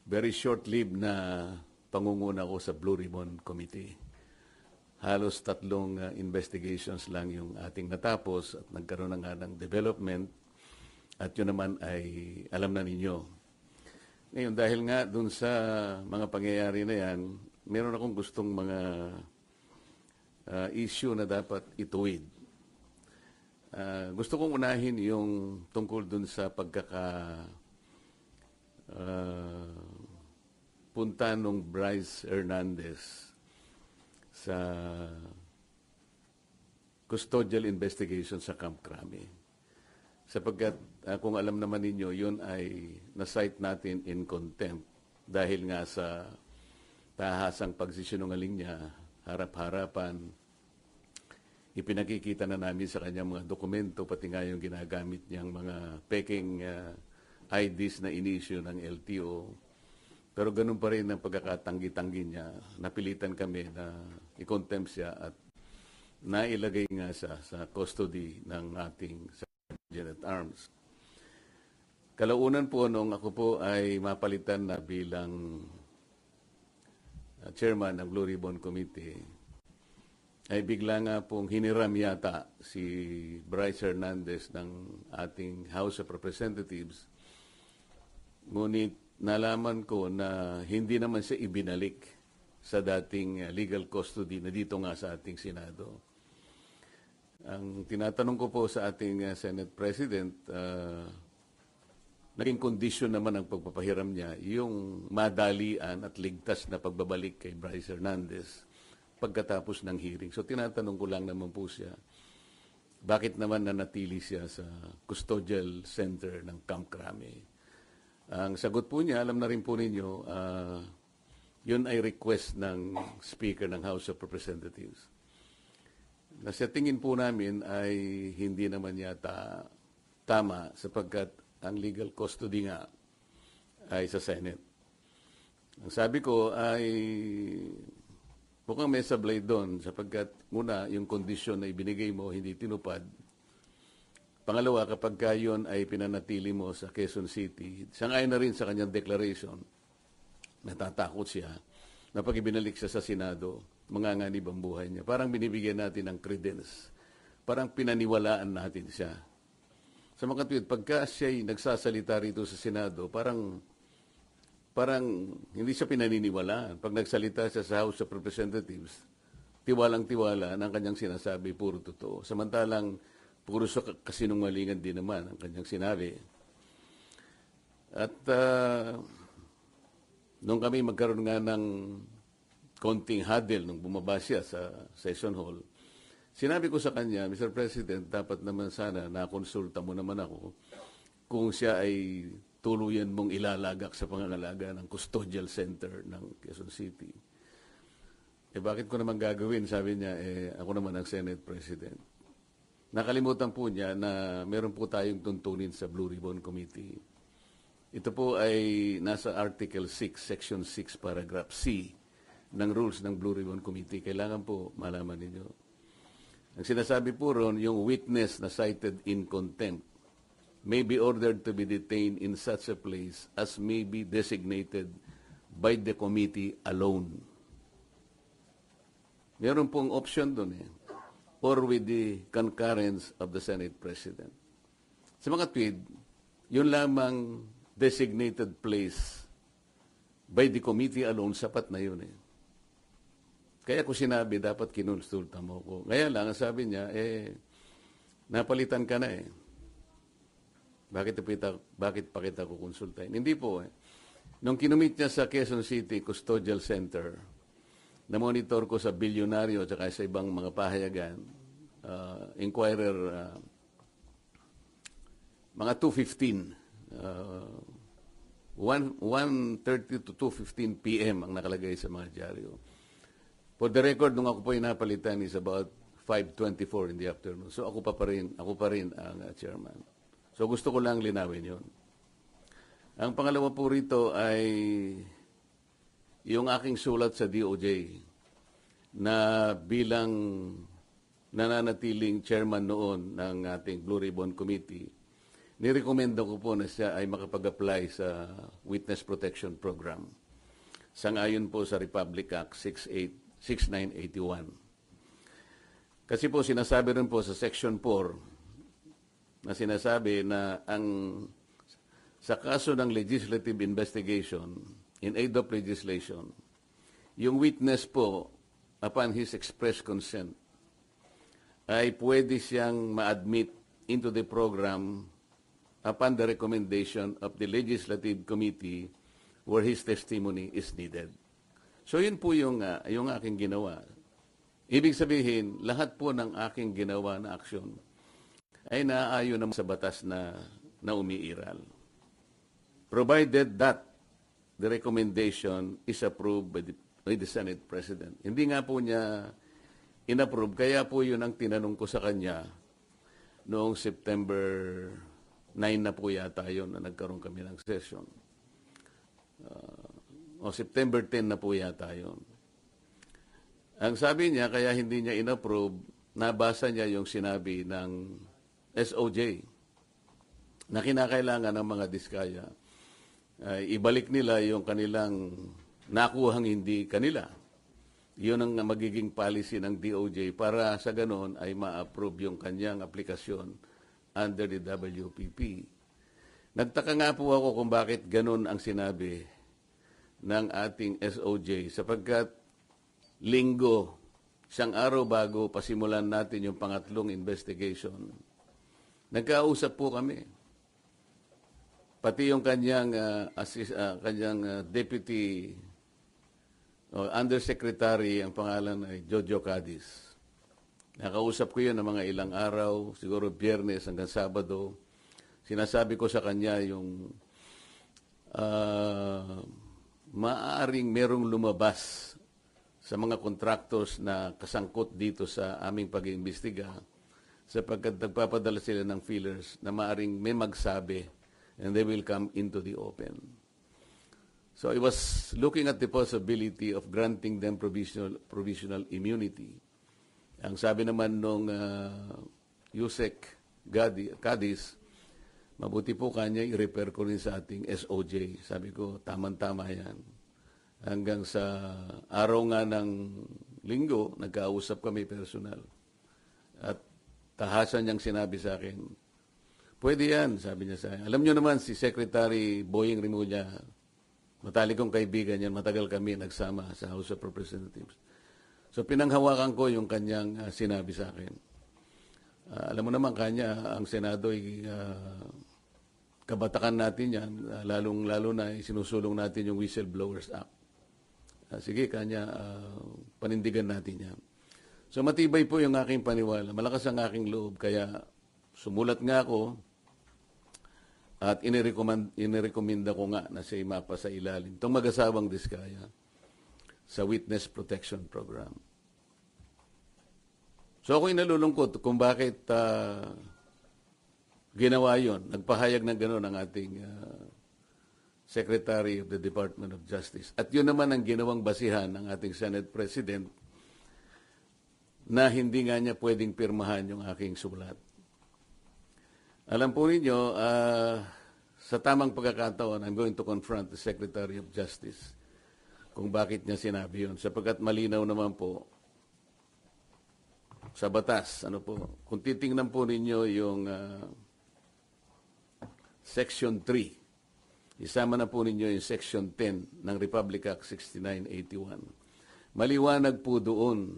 very short-lived na pangunguna ko sa Blue Ribbon Committee. Halos 3 investigations lang yung ating natapos at nagkaroon na nga ng development at yun naman ay alam na ninyo. Ngayon, dahil nga dun sa mga pangyayari na yan, meron akong gustong mga issue na dapat ituwid. Gusto kong unahin yung tungkol dun sa punta nung Bryce Hernandez sa custodial investigation sa Camp Crame. Sapagkat kung alam naman ninyo, yun ay na-cite natin in contempt dahil nga sa tahasang pagsisinungaling niya, harap-harapan, ipinakikita na namin sa kanya mga dokumento, pati nga yung ginagamit niyang mga peking IDs na inisyu ng LTO. Pero ganun pa rin ang pagkakatanggi-tanggi niya. Napilitan kami na i-contempt siya at nailagay nga siya sa custody ng ating Sergeant at Arms. Kalaunan po nung ako po ay mapalitan na bilang chairman ng Blue Ribbon Committee, ay bigla nga pong hiniram yata si Bryce Hernandez ng ating House of Representatives. Ngunit nalaman ko na hindi naman siya ibinalik sa dating legal custody na dito nga sa ating Senado. Ang tinatanong ko po sa ating Senate President, naging kondisyon naman ang pagpapahiram niya yung madalian at ligtas na pagbabalik kay Bryce Hernandez pagkatapos ng hearing. So tinatanong ko lang naman po siya, bakit naman nanatili siya sa custodial center ng Camp Crame? Ang sagot po niya, alam na rin po ninyo, yun ay request ng Speaker ng House of Representatives. Na sa tingin po namin ay hindi naman yata tama sapagkat ang legal custody nga ay sa Senate. Ang sabi ko ay mukhang may sablay doon sapagkat muna yung kondisyon na ibinigay mo hindi tinupad. Pangalawa, kapag yun ay pinanatili mo sa Quezon City, sangayon na rin sa kanyang declaration, natatakot siya na pag ibinalik siya sa Senado, manganganib ang buhay niya. Parang binibigyan natin ng credence. Parang pinaniwalaan natin siya. Sa mga tweet, pagka siya'y nagsasalita rito sa Senado, parang hindi siya pinaniniwalaan. Pag nagsalita siya sa House of Representatives, tiwalang-tiwala ng kanyang sinasabi, puro totoo. Samantalang, puro sa kasinungalingan din naman ang kanyang sinabi. At nung kami magkaroon nga ng konting huddle nung bumaba siya sa session hall, sinabi ko sa kanya, Mr. President, dapat naman sana nakonsulta mo naman ako kung siya ay tuluyan mong ilalagak sa pangangalaga ng custodial center ng Quezon City. Bakit ko naman gagawin? Sabi niya, ako naman ang Senate President. Nakalimutan po niya na meron po tayong tuntunin sa Blue Ribbon Committee. Ito po ay nasa Article 6, Section 6, Paragraph C ng rules ng Blue Ribbon Committee. Kailangan po malaman ninyo. Ang sinasabi po ron, yung witness na cited in contempt may be ordered to be detained in such a place as may be designated by the committee alone. Meron pong option doon or with the concurrence of the Senate President. Sa mga tweet, yun lamang designated place by the committee alone, sapat na yun Kaya ko sinabi, dapat kinonsulta mo ko. Kaya lang, sabi niya, napalitan ka na Bakit pa kita kukonsultahin? Hindi po Nung kinumit niya sa Quezon City Custodial Center, na-monitor ko sa bilyonaryo at sa ibang mga pahayagan, Inquirer, mga 2:15, 1:30 to 2:15 p.m. ang nakalagay sa mga dyaryo. For the record, nung ako po napalitan is about 5:24 in the afternoon. So ako pa rin ang chairman. So gusto ko lang linawin yun. Ang pangalawa po rito ay yung aking sulat sa DOJ na bilang nananatiling chairman noon ng ating Blue Ribbon Committee nirekomenda ko po na siya ay makapag-apply sa Witness Protection Program. Sangayon po sa Republic Act 6981. Kasi po sinasabi rin po sa Section 4 na sinasabi na sa kaso ng legislative investigation in aid of legislation, yung witness po, upon his express consent, ay pwede siyang ma-admit into the program upon the recommendation of the Legislative Committee where his testimony is needed. So yun po yung aking ginawa. Ibig sabihin, lahat po ng aking ginawa na aksyon ay naaayon naman sa batas na umiiral. Provided that the recommendation is approved by the Senate President. Hindi nga po niya inapprove, kaya po yun ang tinanong ko sa kanya noong September 9 na po yata yun na nagkaroon kami ng session. O September 10 na po yata yun. Ang sabi niya, kaya hindi niya inapprove, nabasa niya yung sinabi ng SOJ na kinakailangan ng mga diskaya. Ibalik nila yung kanilang nakuhang hindi kanila. Yun ang magiging policy ng DOJ para sa ganoon ay ma-approve yung kanyang aplikasyon under the WPP. Nagtaka nga po ako kung bakit ganoon ang sinabi ng ating SOJ sapagkat linggo, isang araw bago pasimulan natin yung pangatlong investigation, nagkausap po kami. Pati yung kanyang deputy undersecretary, ang pangalan ay Jojo Cadiz. Nakausap ko yun ng mga ilang araw, siguro Biyernes hanggang Sabado. Sinasabi ko sa kanya yung maaaring merong lumabas sa mga contractors na kasangkot dito sa aming pag-iimbestiga sapagkat nagpapadala sila ng feelers na maaaring may magsabi and they will come into the open. So I was looking at the possibility of granting them provisional immunity. Ang sabi naman nung Yusek Cadiz, mabuti po kanya i-refer ko rin sa ating SOJ. Sabi ko, tama-tama yan. Hanggang sa araw nga ng linggo, nagkausap kami personal. At tahasan niyang sinabi sa akin, pwede yan, sabi niya sa akin. Alam niyo naman, si Secretary Boying Rimulya, matalikong kaibigan yan, matagal kami nagsama sa House of Representatives. So pinanghawakan ko yung kanyang sinabi sa akin. Alam mo naman kanya, ang Senado ay kabatakan natin yan, lalong-lalo na sinusulong natin yung Whistleblowers Act. Sige, kanya, panindigan natin yan. So matibay po yung aking paniwala, malakas ang aking loob, kaya sumulat nga ako at inirekomenda ko nga na siya mapa sa ilalim itong mag-asawang diskaya sa Witness Protection Program. So ako'y nalulungkot kung bakit ginawa yon. Nagpahayag ng gano'n ang ating Secretary of the Department of Justice. At yun naman ang ginawang basihan ng ating Senate President na hindi nga niya pwedeng pirmahan yung aking sulat. Alam po ninyo, sa tamang pagkakataon, I'm going to confront the Secretary of Justice kung bakit niya sinabi yun. Sapagkat malinaw naman po sa batas. Kung titingnan po ninyo yung Section 3, isama na po ninyo yung Section 10 ng Republic Act 6981. Maliwanag po doon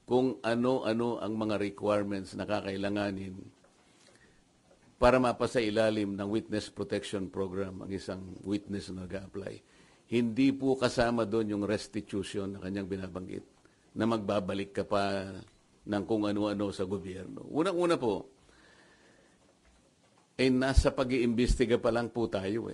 kung ano-ano ang mga requirements na kakailanganin para mapasa ilalim ng Witness Protection Program ang isang witness na nag-a-apply. Hindi po kasama doon yung restitution na kanyang binabanggit na magbabalik ka pa ng kung ano-ano sa gobyerno. Unang-una po, nasa pag-iimbestiga pa lang po tayo .